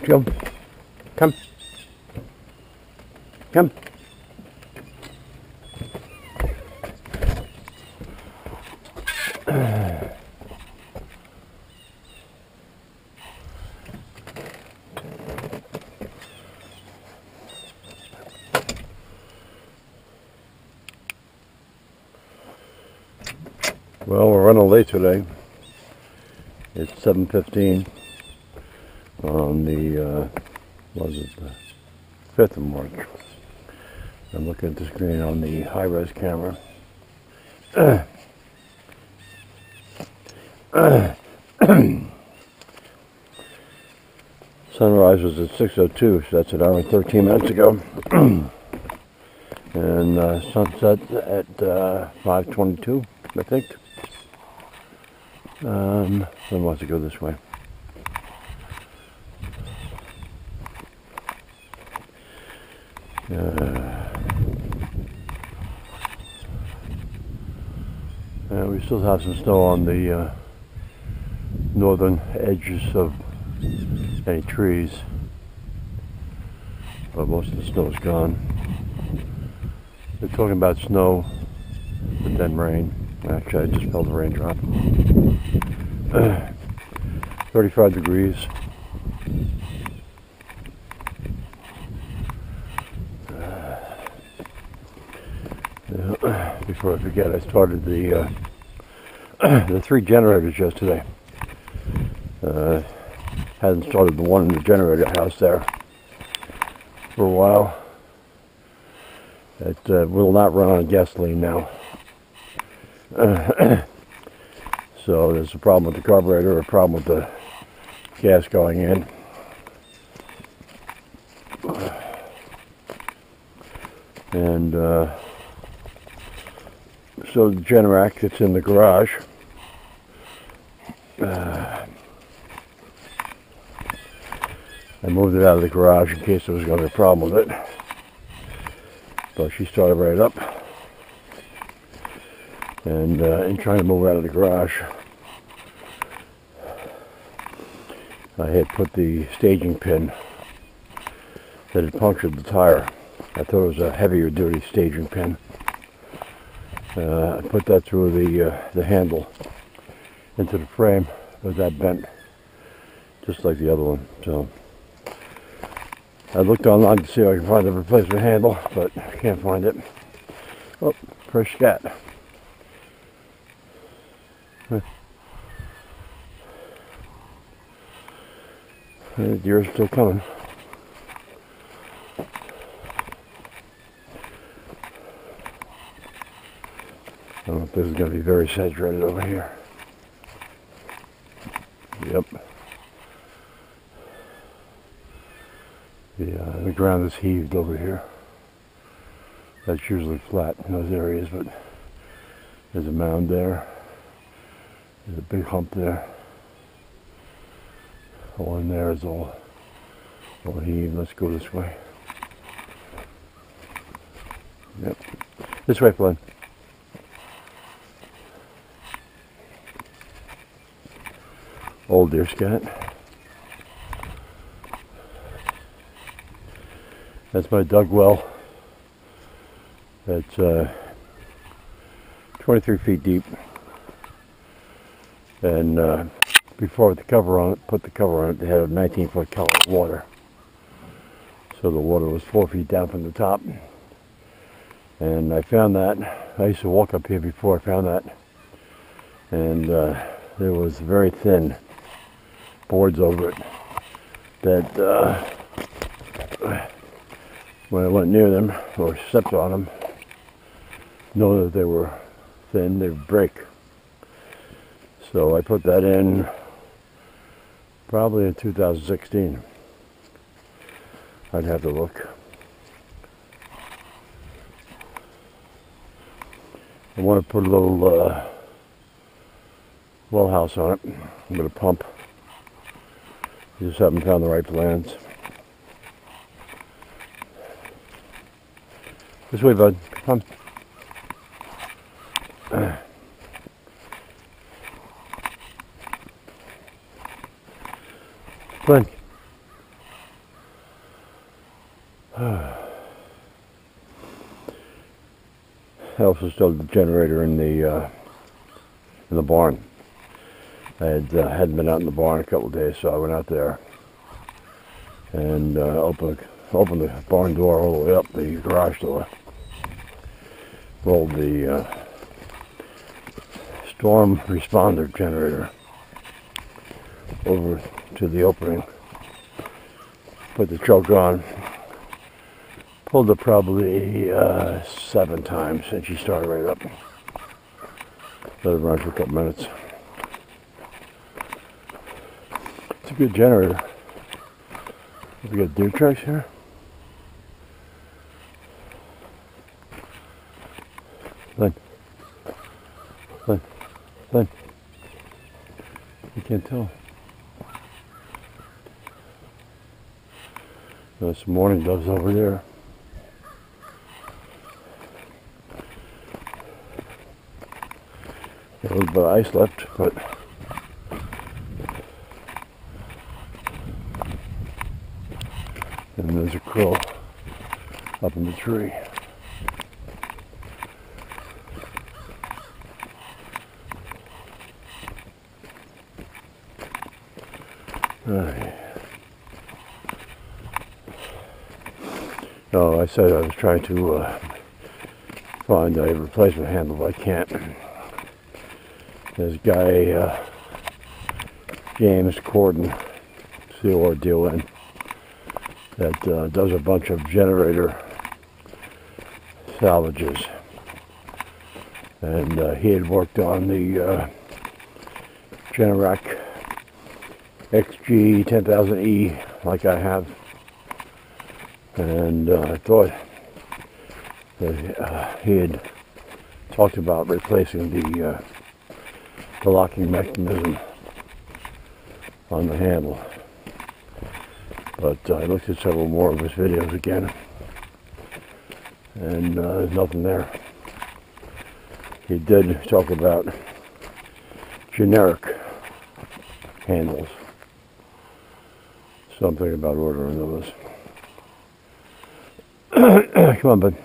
Go. Come. Come. Well, we're running late today. It's 7:15 on the, was it the 5th of March. I'm looking at the screen on the high-res camera. Sunrise was at 6:02, so that's an hour and 13 minutes ago. And sunset at 5:22, I think. Then wants to go this way. We still have some snow on the northern edges of any trees, but most of the snow is gone. They're talking about snow, but then rain. Actually, I just felt a raindrop. 35 degrees. Before I forget, I started the 3 generators yesterday. Hadn't started the one in the generator house there for a while. It will not run on gasoline now. So there's a problem with the carburetor, a problem with the gas going in. And so the Generac that's in the garage, I moved it out of the garage in case there was going to be a problem with it. But she started right up. And in trying to move out of the garage, I had put the staging pin that had punctured the tire. I thought it was a heavier duty staging pin. I put that through the handle into the frame, but that bent just like the other one. So I looked online to see if I can find the replacement handle, but I can't find it. Oh, fresh scat. The deer's still coming. I don't know if this is going to be very saturated over here. Yep. The ground is heaved over here. That's usually flat in those areas, but there's a mound there. There's a big hump there. All in there is all heaved. Let's go this way. Yep. This way, Flynn. Old deer scat. That's my dug well. That's 23 feet deep. And before I put the cover on it, they had a 19-foot column of water. So the water was 4 feet down from the top. And I found that. I used to walk up here before I found that. And there was very thin boards over it that when I went near them or stepped on them, know that they were thin, they would break. So I put that in probably in 2016. I'd have to look. I want to put a little well house on it with a pump. Just haven't found the right plans. This way, bud. Come. Flynn. also started the generator in the barn. I hadn't been out in the barn a couple of days, so I went out there and opened the barn door all the way up, the garage door. Rolled the storm responder generator over to the opening. Put the choke on. Pulled it probably 7 times, and she started right up. Let it run for a couple minutes. It's a good generator. We got deer tracks here. Flynn. You can't tell. There's some mourning doves over there. A little bit of ice left, but and there's a crow up in the tree. No, I said I was trying to find a replacement handle, but I can't. This guy, James Corden, C-O-R-D-O-N, that does a bunch of generator salvages. And he had worked on the Generac XG 10000E like I have. And I thought that he had talked about replacing the locking mechanism on the handle. But I looked at several more of his videos again, and there's nothing there. He did talk about generic handles. Something about ordering those. Come on, bud.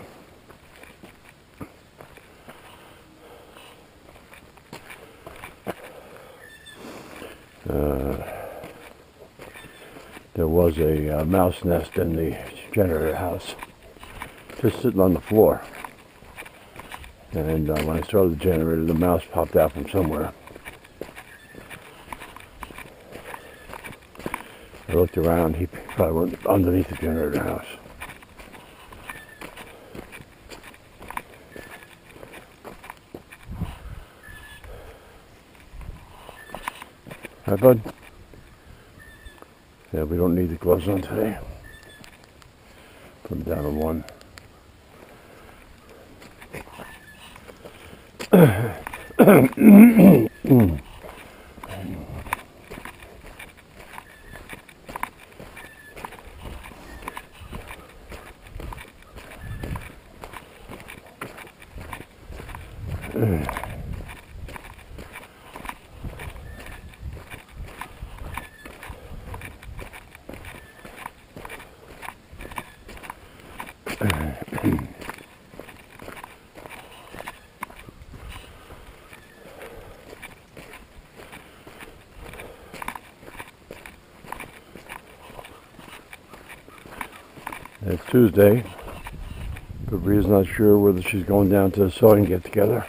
There was a mouse nest in the generator house, just sitting on the floor. And when I started the generator, the mouse popped out from somewhere. I looked around, he probably went underneath the generator house. Hi, bud. Yeah, we don't need the gloves on today. Put them down to 1. It's Tuesday, but Bree's not sure whether she's going down to the sewing get together.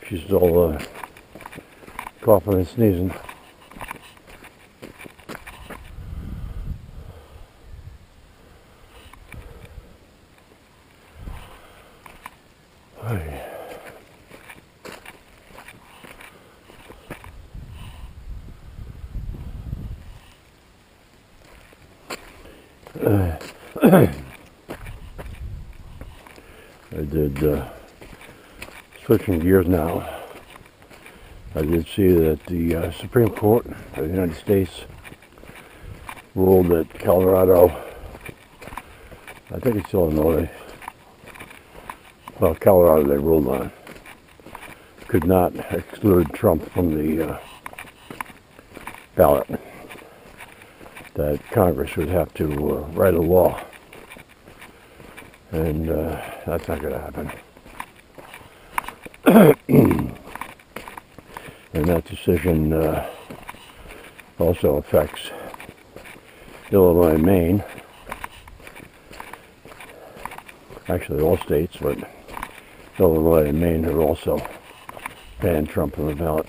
She's still coughing and sneezing. I did, switching gears now, I did see that the Supreme Court of the United States ruled that Colorado, I think it's Illinois, well, Colorado they ruled on, could not exclude Trump from the ballot. That Congress would have to write a law, and that's not going to happen. And that decision also affects Illinois and Maine. Actually, all states, but Illinois and Maine have also banned Trump from the ballot.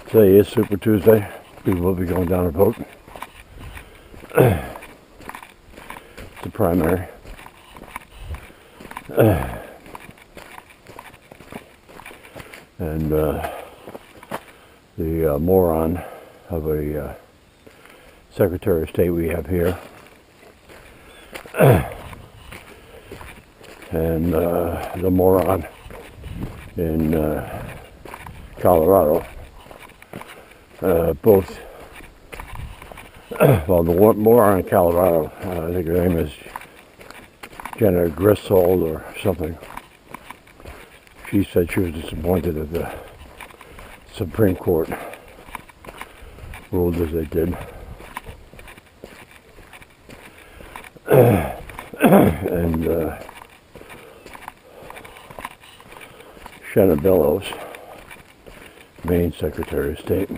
Today is Super Tuesday. People will be going down to vote. It's a primary. And the moron of a Secretary of State we have here, and the moron in Colorado, both, well, the moron in Colorado, I think her name is Jenna Griswold or something. She said she was disappointed that the Supreme Court ruled as they did. And Shannon Bellows, Maine Secretary of State,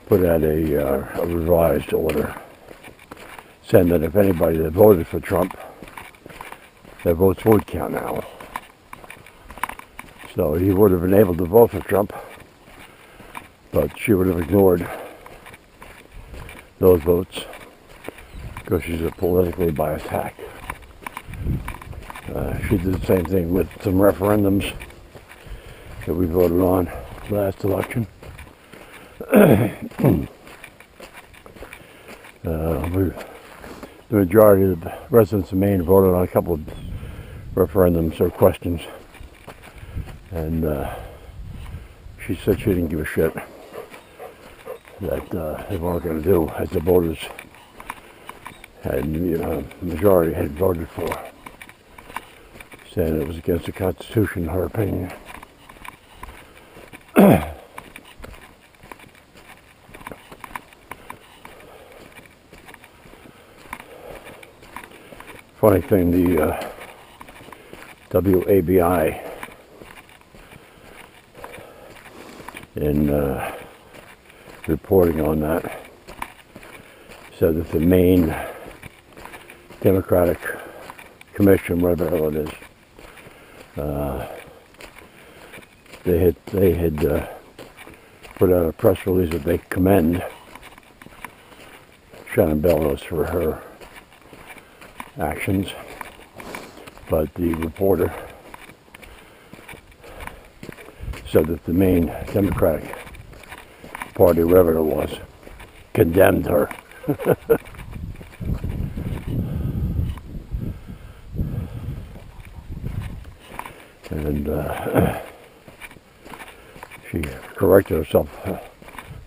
put out a revised order saying that if anybody that voted for Trump, their votes would count now. So he would have been able to vote for Trump, but she would have ignored those votes because she's a politically biased hack. She did the same thing with some referendums that we voted on last election. The majority of the residents of Maine voted on a couple of referendums or questions, and she said she didn't give a shit that they weren't going to do as the voters had, the majority had voted for, saying it was against the Constitution, in her opinion. Funny thing, the WABI in reporting on that said that the Maine Democratic Commission, whatever the hell it is, they had put out a press release that they commend Shannon Bellows for her actions, but the reporter said that the Maine Democratic Party, whatever it was, condemned her. And she corrected herself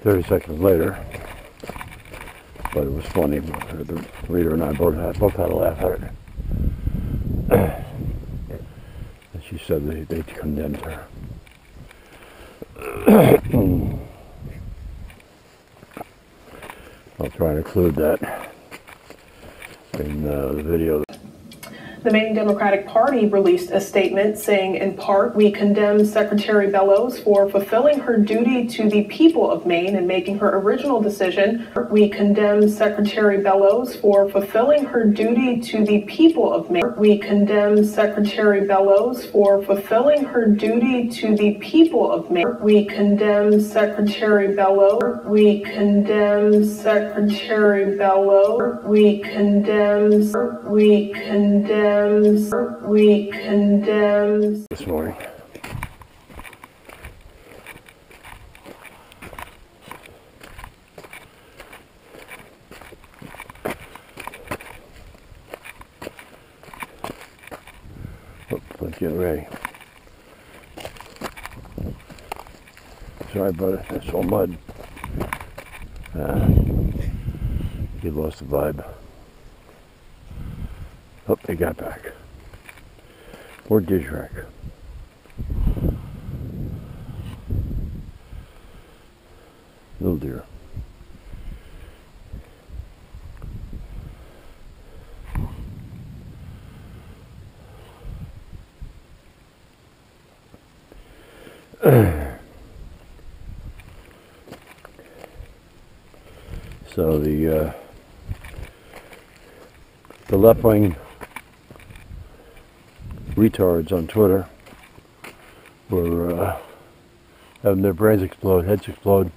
30 seconds later, but it was funny. The reader and I both had a laugh at it. And she said they condemned her. I'll try and include that in the video. The Maine Democratic Party released a statement saying, in part, we condemn Secretary Bellows for fulfilling her duty to the people of Maine and making her original decision. We condemn Secretary Bellows for fulfilling her duty to the people of Maine. We condemn Secretary Bellows for fulfilling her duty to the people of Maine. We condemn Secretary Bellows. We condemn Secretary Bellows. We condemn This morning. Oh, let's get ready. Sorry about it, that's all mud. He lost the vibe. Oh, he got back. Or did Shrek? Little deer. So the left-wing retards on Twitter were having their brains explode, heads explode.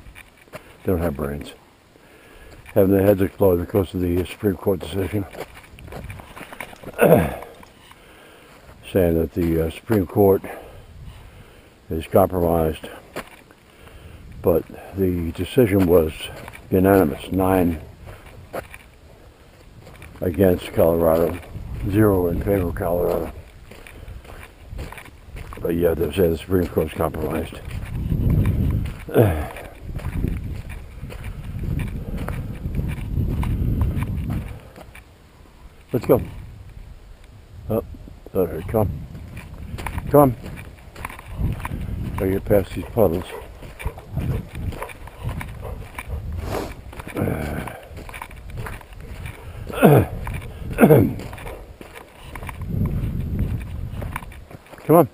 They don't have brains. Having their heads explode because of the Supreme Court decision. Saying that the Supreme Court is compromised. But the decision was unanimous, 9 against Colorado, 0 in favor of Colorado. But yeah, they say the Supreme Court is compromised. Let's go. Oh, okay, come. Come. Gotta get past these puddles. Come on.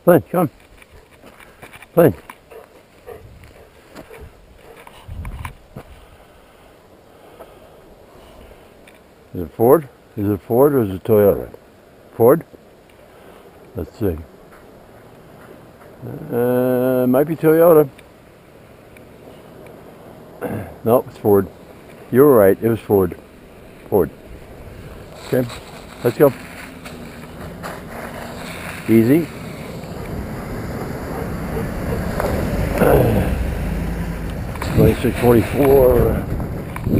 Flynn, come. Flynn. Is it Ford? Is it Ford or is it Toyota? Ford? Let's see. Might be Toyota. No, it's Ford. You were right. It was Ford. Ford. Okay. Let's go. Easy. $26.44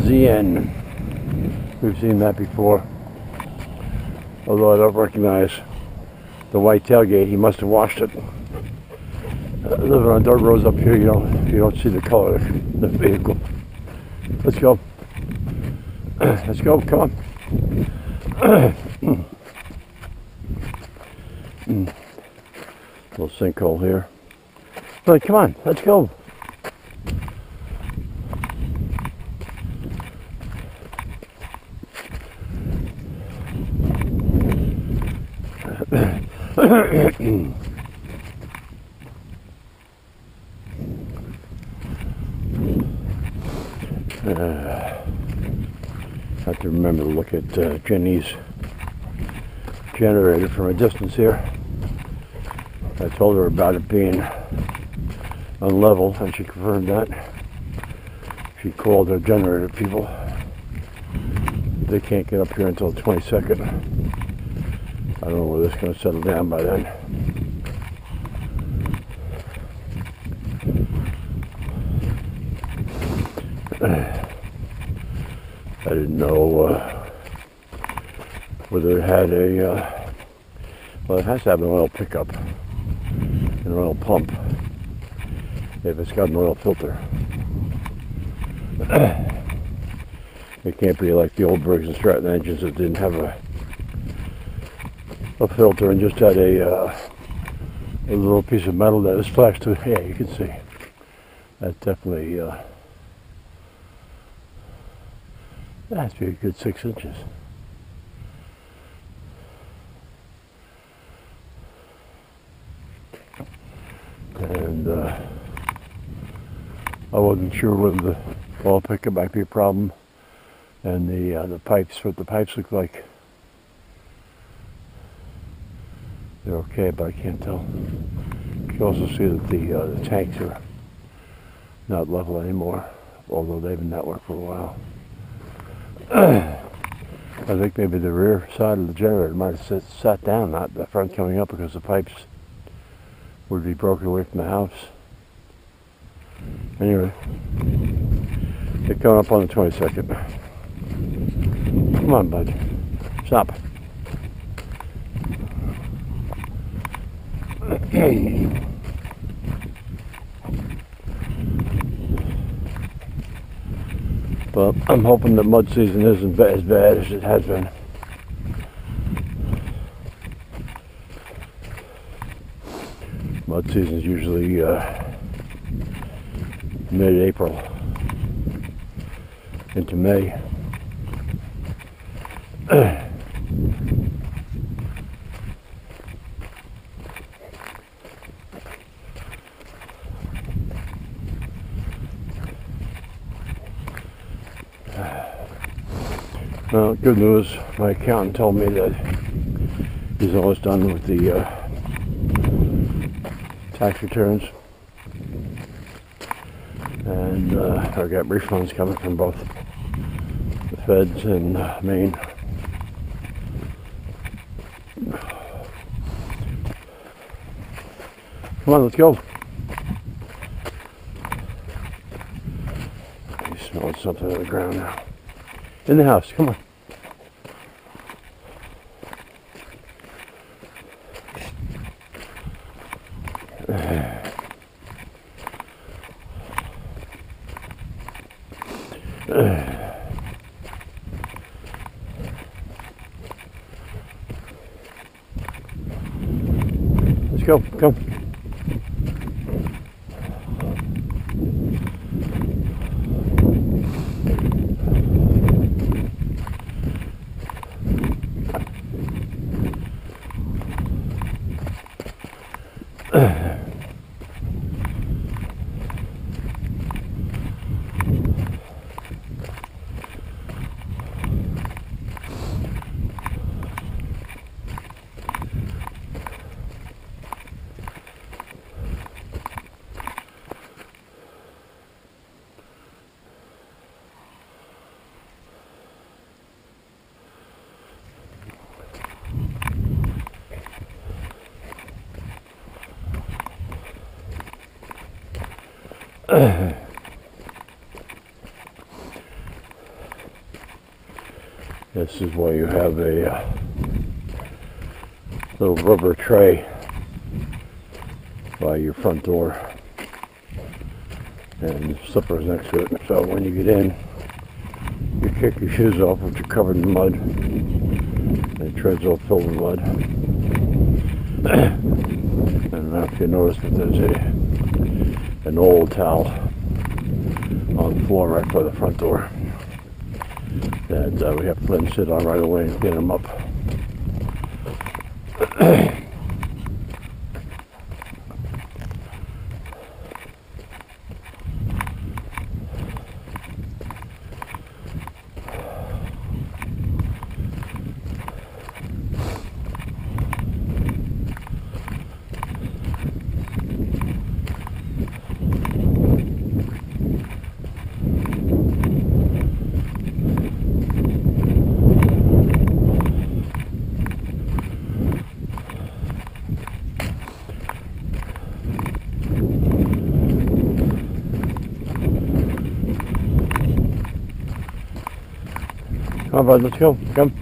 ZN. We've seen that before. Although I don't recognize the white tailgate, he must have washed it. Living on dirt roads up here, you don't see the color of the vehicle. Let's go. Let's go. Come on. Little sinkhole here. But come on. Let's go. Have to remember to look at Jenny's generator from a distance here. I told her about it being unlevel, and she confirmed that. She called her generator people. They can't get up here until the 22nd. I don't know whether it's going to settle down by then. I didn't know whether it had a, well, it has to have an oil pickup, an oil pump, if it's got an oil filter. It can't be like the old Briggs and Stratton engines that didn't have a filter and just had a little piece of metal that was flashed to, yeah, you can see. That's definitely, that has to be a good 6 inches. And I wasn't sure whether the oil pickup might be a problem, and the pipes, what the pipes look like. They're okay, but I can't tell. You can also see that the tanks are not level anymore, although they've been that way for a while. I think maybe the rear side of the generator might have sat down, not the front coming up, because the pipes would be broken away from the house. Anyway, they're coming up on the 22nd. Come on, bud. Stop. But I'm hoping that mud season isn't as bad as it has been. Mud season is usually mid-April into May. Well, good news. My accountant told me that he's almost done with the tax returns, and I got refunds coming from both the feds and Maine. Come on, let's go. You smell something on the ground now. In the house, come on. Let's go, come. This is why you have a little rubber tray by your front door and slippers next to it. So when you get in, you kick your shoes off, which are covered in mud, and the tread's all filled with mud. And I don't know if you noticed, but there's an old towel on the floor right by the front door that we have Flynn sit on right away and get him up. Come on, bud, let's go. Come.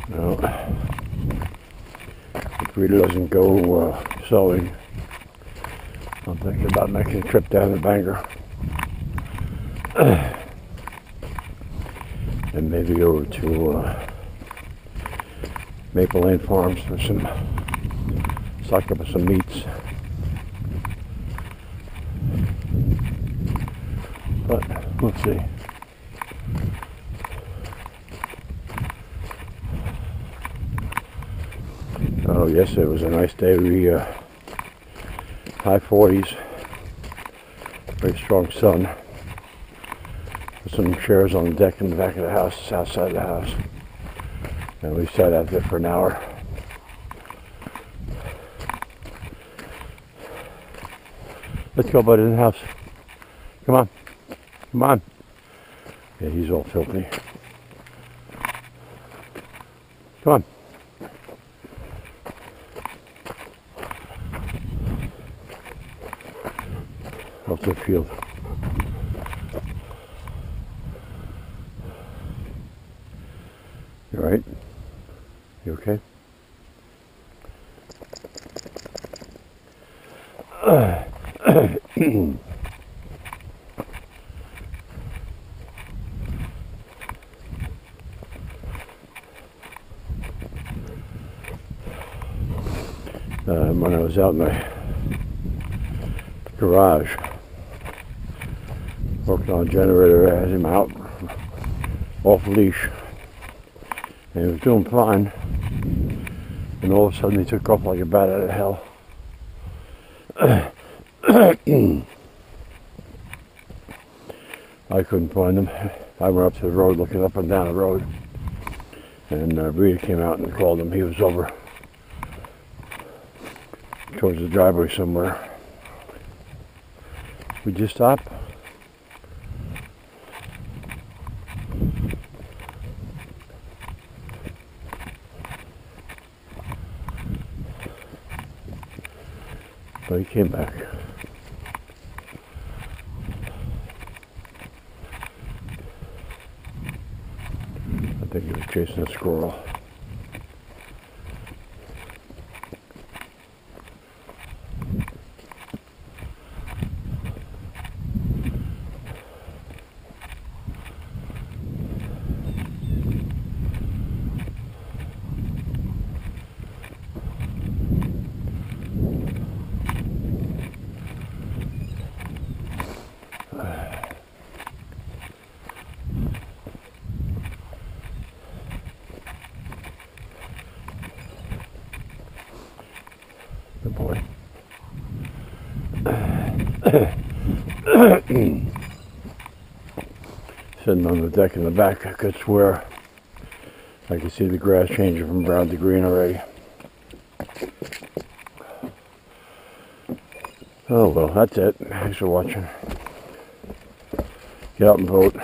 No. If Rita doesn't go sewing, I'm thinking about making a trip down to Bangor. And maybe over to Maple Lane Farms for some stock up with some meats. But let's see. Oh, yesterday was a nice day. We high 40s, very strong sun. With some chairs on the deck in the back of the house, outside the house, and we sat out there for an hour. Let's go, bud, in the house. Come on. Come on. Yeah, he's all filthy. Come on. Off the field. You all right? You okay? When I was out in the garage working on a generator, I had him out off leash, and he was doing fine. And all of a sudden he took off like a bat out of hell. I couldn't find him. I went up to the road looking up and down the road. And Rita came out and called him. He was over towards the driveway somewhere. Would you stop? But he came back. I think he was chasing a squirrel. Good boy. Sitting on the deck in the back, I could swear I could see the grass changing from brown to green already. Oh well, that's it. Thanks for watching. Get out and vote.